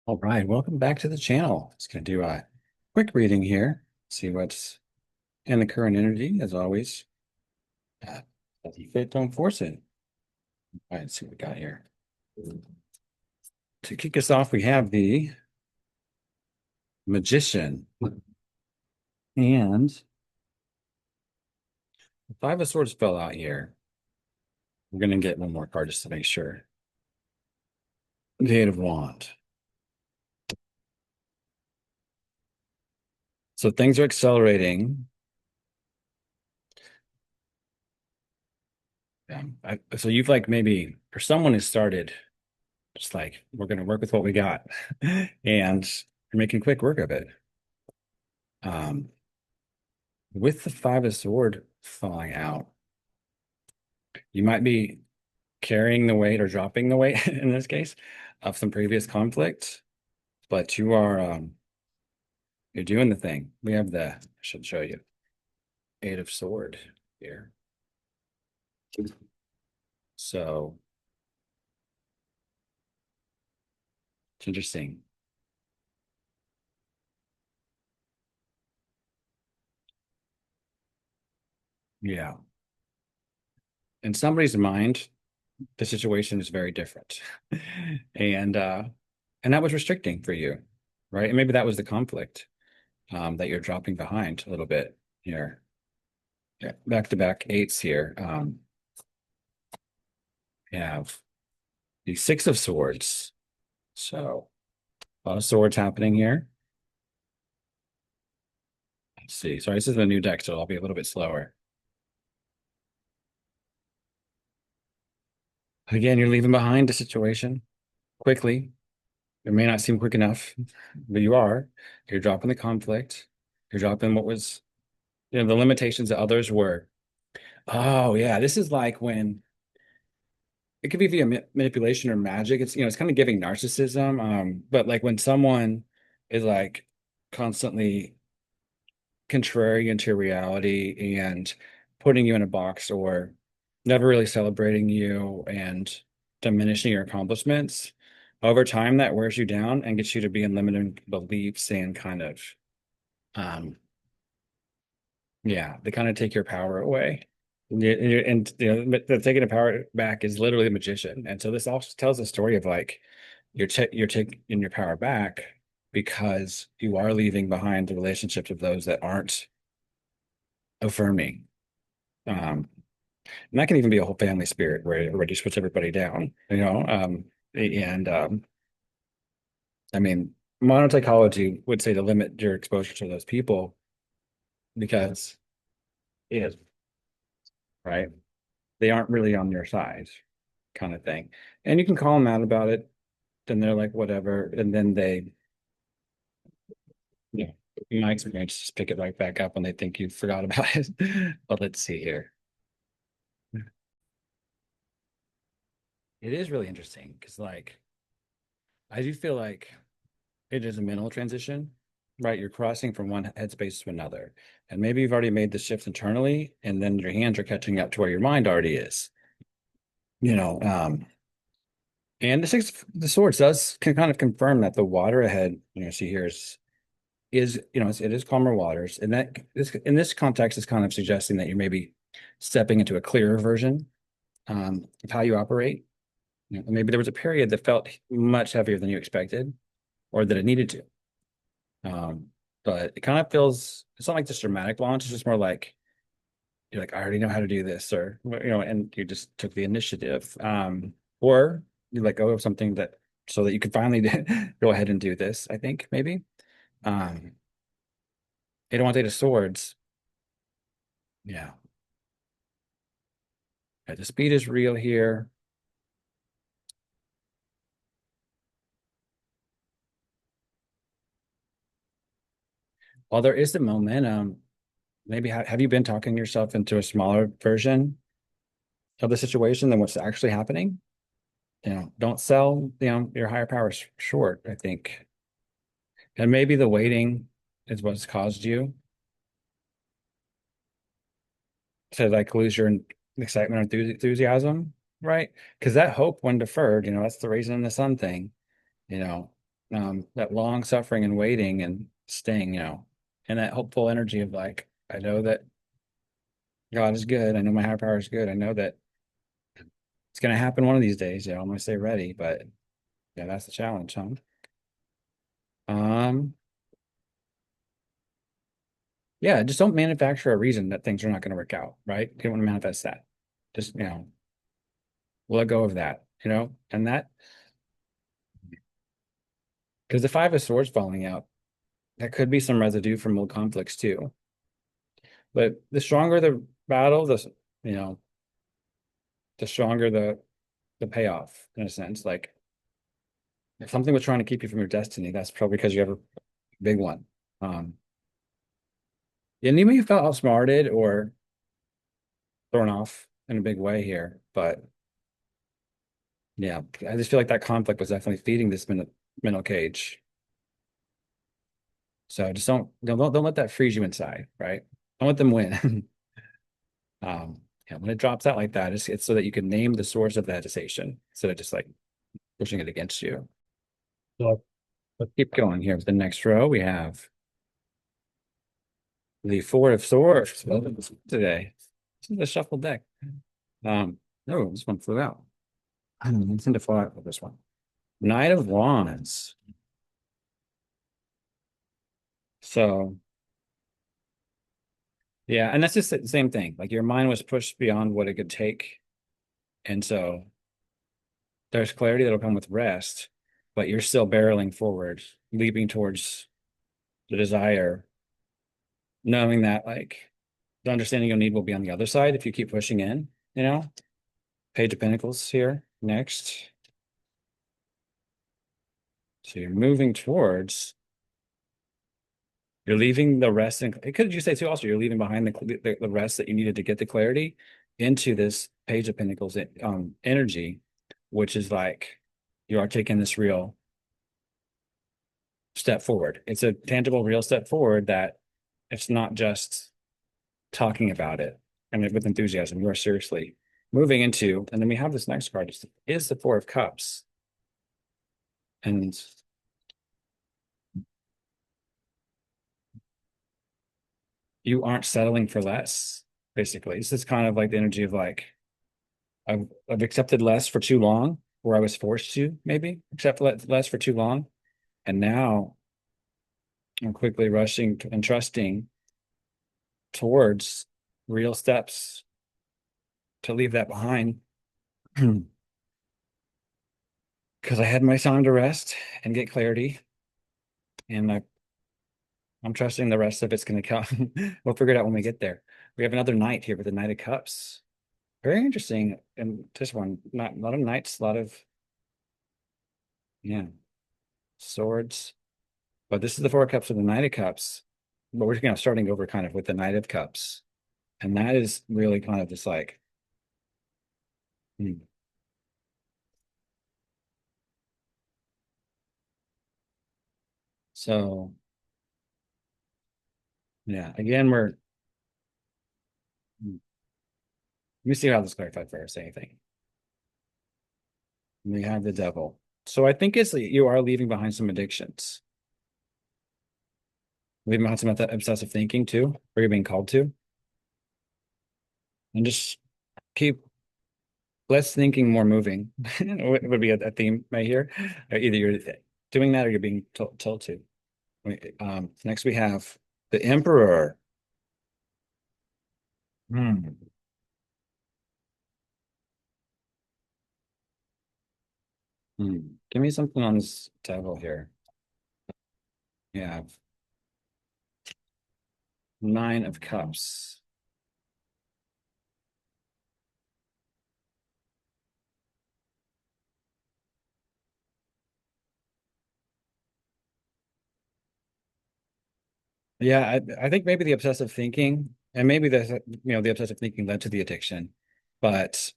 All right, welcome back to the channel. Just going to do a quick reading here, see what's in the current energy, as always. If you fit, don't force it. All right, let's see what we got here. To kick us off, we have the Magician. And the Five of Swords fell out here. We're going to get one more card just to make sure. The Eight of Wands. So things are accelerating. So you've like maybe, or someone has started just like, we're going to work with what we got. And you're making quick work of it. Um, with the Five of Sword falling out, you might be carrying the weight or dropping the weight in this case of some previous conflict, but you're doing the thing. We have I should show you, Eight of Sword here. So it's interesting. Yeah. In somebody's mind, the situation is very different. And and that was restricting for you, right? And maybe that was the conflict that you're dropping behind a little bit here. Yeah, back to back eights here. We have the Six of Swords. So a lot of swords happening here. Let's see. Sorry, this is a new deck, so I'll be a little bit slower. Again, you're leaving behind a situation quickly. It may not seem quick enough, but you are. You're dropping the conflict. You're dropping what was, the limitations that others were. Oh, yeah. This is like when it could be via manipulation or magic. It's kind of giving narcissism. But like when someone is like constantly contrary into reality and putting you in a box or never really celebrating you and diminishing your accomplishments, over time that wears you down and gets you to be in limiting beliefs and kind of um yeah, they kind of take your power away. And the taking the power back is literally a magician. And so this also tells a story of like you're taking your power back because you are leaving behind the relationships of those that aren't affirming. And that can even be a whole family spirit where everybody just puts everybody down, and I mean, modern psychology would say to limit your exposure to those people because it is, right? They aren't really on your side, kind of thing. And you can call them out about it, then they're like, whatever. And then yeah, in my experience, just pick it right back up when they think you forgot about it. But let's see here. It is really interesting because, like, I do feel like it is a mental transition, right? You're crossing from one headspace to another. And maybe you've already made the shift internally, and then your hands are catching up to where your mind already is. You know, and the swords can kind of confirm that the water ahead, see here is it is calmer waters. And that this in this context is kind of suggesting that you're maybe stepping into a clearer version of how you operate. Maybe there was a period that felt much heavier than you expected or that it needed to. But it kind of feels it's not like this dramatic launch, it's just more like you're like, I already know how to do this, or and you just took the initiative. Or you let go of something that so that you could finally go ahead and do this, I think, maybe. Um, they don't want Eight of Swords. Yeah. Yeah, the speed is real here. While there is the momentum, maybe have you been talking yourself into a smaller version of the situation than what's actually happening? Don't sell, your higher power short, I think. And maybe the waiting is what's caused you to like lose your excitement or enthusiasm, right? Because that hope, when deferred, that's the raisin in the sun thing, you know. that long suffering and waiting and staying, and that hopeful energy of like, I know that God is good. I know my higher power is good. I know that it's going to happen one of these days. I'm going to stay ready, but yeah, that's the challenge, huh? Um, yeah, just don't manufacture a reason that things are not going to work out, right? You don't want to manifest that. Just, let go of that, and that, because the Five of Swords falling out, that could be some residue from old conflicts too. But the stronger the battle, you know, the stronger the payoff in a sense. Like if something was trying to keep you from your destiny, that's probably because you have a big one. Um, and you may have felt outsmarted or thrown off in a big way here, but yeah, I just feel like that conflict was definitely feeding this mental cage. So just don't let that freeze you inside, right? Don't let them win. Yeah, when it drops out like that, it's so that you can name the source of the hesitation instead of just like pushing it against you. So let's keep going here. The next row, we have the Four of Swords. Welcome today. This is a shuffled deck. No, this one flew out. I don't know, I tend to fall out with this one. Knight of Wands. So yeah, and that's just the same thing. Like your mind was pushed beyond what it could take. And so there's clarity that'll come with rest, but you're still barreling forward, leaping towards the desire, knowing that like the understanding you'll need will be on the other side if you keep pushing in, you know? Page of Pentacles here next. So you're moving towards, you're leaving the rest, and it could you say too, also, you're leaving behind the rest that you needed to get the clarity into this Page of Pentacles energy, which is like you are taking this real step forward. It's a tangible, real step forward that it's not just talking about it and with enthusiasm. You are seriously moving into, and then we have this next card is the Four of Cups. And you aren't settling for less, basically. This is kind of like the energy of like, I've accepted less for too long, or I was forced to maybe accept less for too long. And now I'm quickly rushing and trusting towards real steps to leave that behind. Because I had my time to rest and get clarity, and I'm trusting the rest of it's going to come. We'll figure it out when we get there. We have another knight here with the Knight of Cups. Very interesting. And this one, not a lot of knights, a lot of yeah swords. But this is the Four of Cups with the Knight of Cups. But we're starting over kind of with the Knight of Cups, and that is really kind of just like hmm. So yeah. Again, let me see how this clarified first. Anything. We have the Devil. So I think it's you are leaving behind some addictions. Leaving behind some of that obsessive thinking too, or you're being called to, and just keep less thinking, more moving. Would be a theme right here. Either you're doing that or you're being told to. Next we have the Emperor. Hmm. Give me something on this devil here. Yeah, Nine of Cups. Yeah, I think maybe the obsessive thinking, and maybe the obsessive thinking led to the addiction, but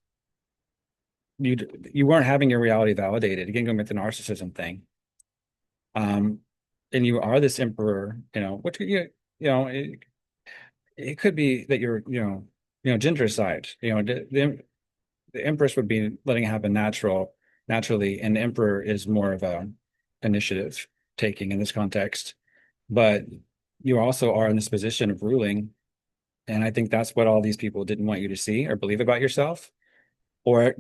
you you weren't having your reality validated. Again, going with the narcissism thing. Um, and you are this emperor, which it could be that you're, gender side. The empress would be letting it happen naturally, and the emperor is more of a initiative taking in this context, but you also are in this position of ruling. And I think that's what all these people didn't want you to see or believe about yourself, or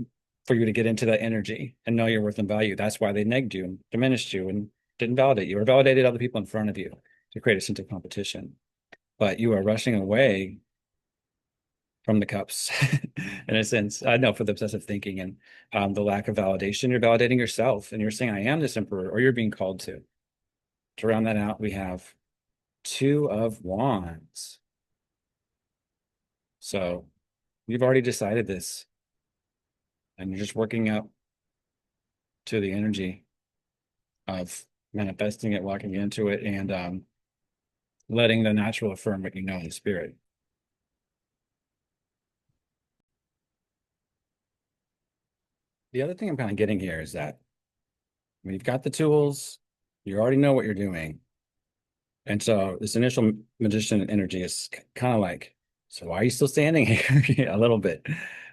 for you to get into that energy and know your worth and value. That's why they negged you and diminished you and didn't validate you or validated other people in front of you to create a sense of competition. But you are rushing away from the cups in a sense. I know for the obsessive thinking and the lack of validation, you're validating yourself and you're saying, I am this emperor, or you're being called to. To round that out, we have two of wands. So you've already decided this and you're just working up to the energy of manifesting it, walking into it, and letting the natural affirm what you know in the spirit. The other thing I'm kind of getting here is that when you've got the tools, you already know what you're doing. And so this initial magician energy is kind of like, so why are you still standing here? A little bit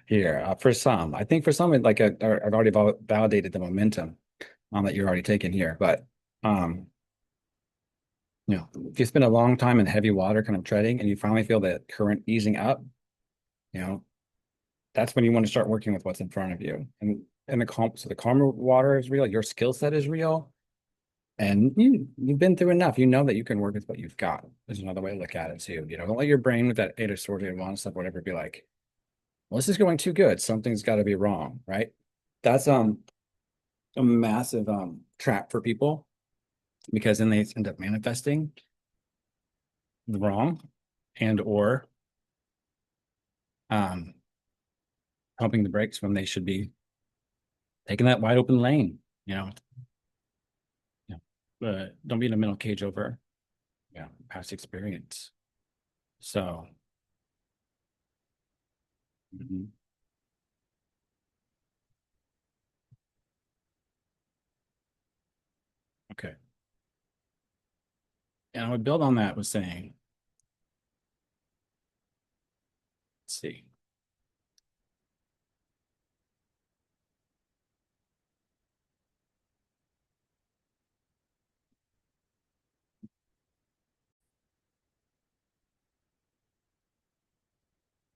here for some. I think for some, like I've already validated the momentum that you're already taking here. But um, if you spend a long time in heavy water, kind of treading, and you finally feel the current easing up, you know, that's when you want to start working with what's in front of you. And the calm, so the calmer water is real. Your skill set is real. And you've been through enough. You know that you can work with what you've got. There's another way to look at it too. Don't let your brain with that eight of swords, eight of wands stuff, whatever, be like, well, this is going too good. Something's got to be wrong, right? That's a massive trap for people because then they end up manifesting the wrong and or um pumping the brakes when they should be taking that wide open lane, you know. Yeah. But don't be in a mental cage over past experience. So mhm. Okay. And I would build on that with saying, let's see,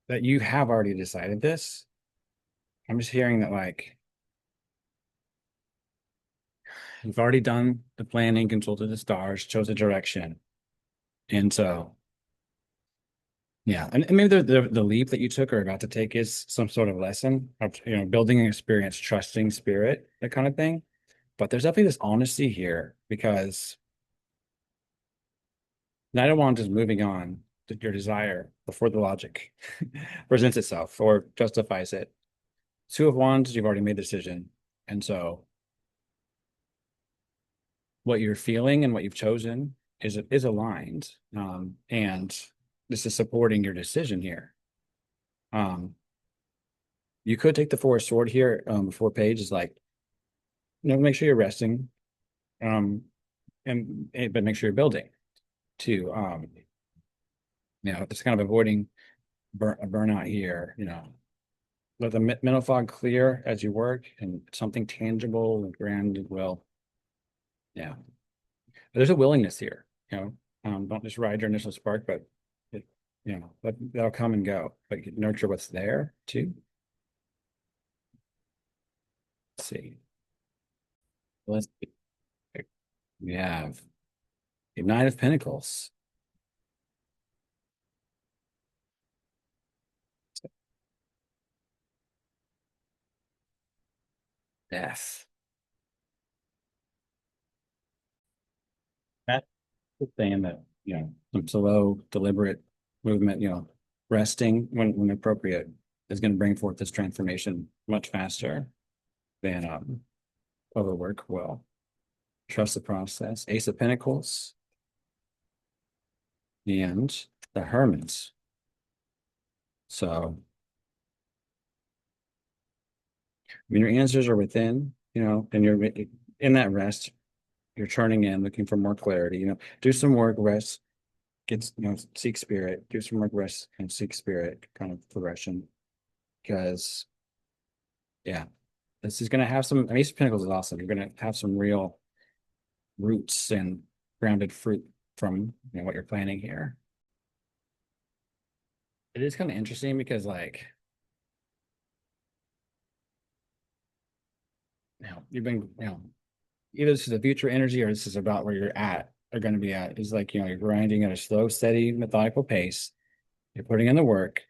that you have already decided this. I'm just hearing that like you've already done the planning, consulted the stars, chose a direction. And so yeah, and maybe the leap that you took or about to take is some sort of lesson of building an experience, trusting spirit, that kind of thing. But there's definitely this honesty here because Knight of Wands is moving on to your desire before the logic presents itself or justifies it. Two of Wands, you've already made the decision. And so what you're feeling and what you've chosen is aligned. And this is supporting your decision here. Um, you could take the Four of Sword here, before page is like, make sure you're resting, um, but make sure you're building too. It's kind of avoiding a burnout here, let the mental fog clear as you work and something tangible and grand will, yeah. But there's a willingness here, don't just ride your initial spark, but it, that'll come and go, but you nurture what's there too. Let's see. Let's we have the Knight of Pentacles, death. That's the thing that, some slow, deliberate movement, resting when appropriate is going to bring forth this transformation much faster than overwork will. Trust the process. Ace of Pentacles and the Hermit. So, your answers are within, and you're in that rest. You're turning in, looking for more clarity. Do some work, rest, seek spirit. Do some work, rest, and seek spirit kind of progression. Because, yeah, this is going to have some. I mean, Ace of Pentacles is awesome. You're going to have some real roots and grounded fruit from what you're planning here. It is kind of interesting because like you've been either this is a future energy or this is about where you're at are going to be at is like you're grinding at a slow, steady, methodical pace. You're putting in the work,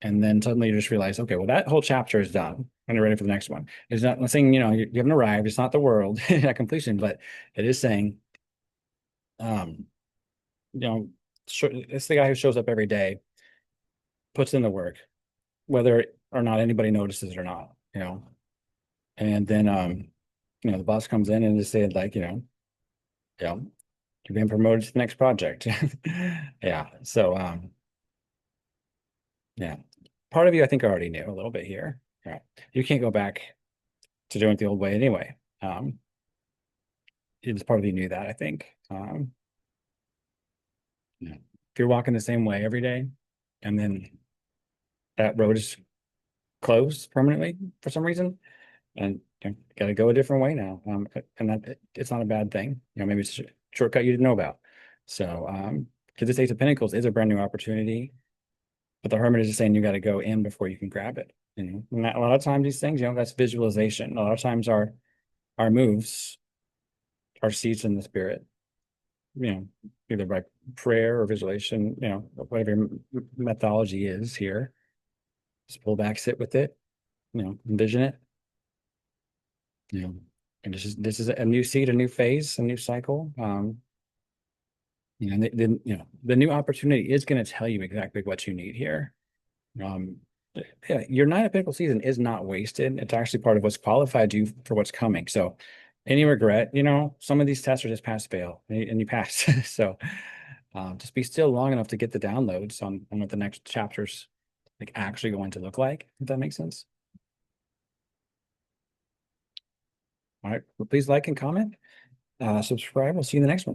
and then suddenly you just realize, okay, well that whole chapter is done, and you're ready for the next one. It's not saying you haven't arrived. It's not the world at completion, but it is saying, um, you know, it's the guy who shows up every day, puts in the work, whether or not anybody notices it or not. And then the boss comes in and just said like, you know, you're being promoted to the next project. Yeah. So yeah. Part of you I think already knew a little bit here. Yeah. You can't go back to doing it the old way anyway. It's part of you knew that, I think. Yeah. If you're walking the same way every day and then that road is closed permanently for some reason, and you got to go a different way now. And it's not a bad thing. Maybe it's a shortcut you didn't know about. So, because this Ace of Pentacles is a brand new opportunity, but the Hermit is just saying you got to go in before you can grab it. And a lot of times these things, that's visualization. A lot of times our moves are seeds in the spirit. Either by prayer or visualization. Whatever your methodology is here. Just pull back, sit with it. Envision it. And this is a new seed, a new phase, a new cycle. The new opportunity is going to tell you exactly what you need here. Um, yeah, your Nine of Pentacles season is not wasted. It's actually part of what's qualified you for what's coming. So any regret, some of these tests are just pass fail and you pass. So just be still long enough to get the downloads on what the next chapters like actually going to look like, if that makes sense. All right. Well, please like and comment, subscribe. We'll see you in the next one.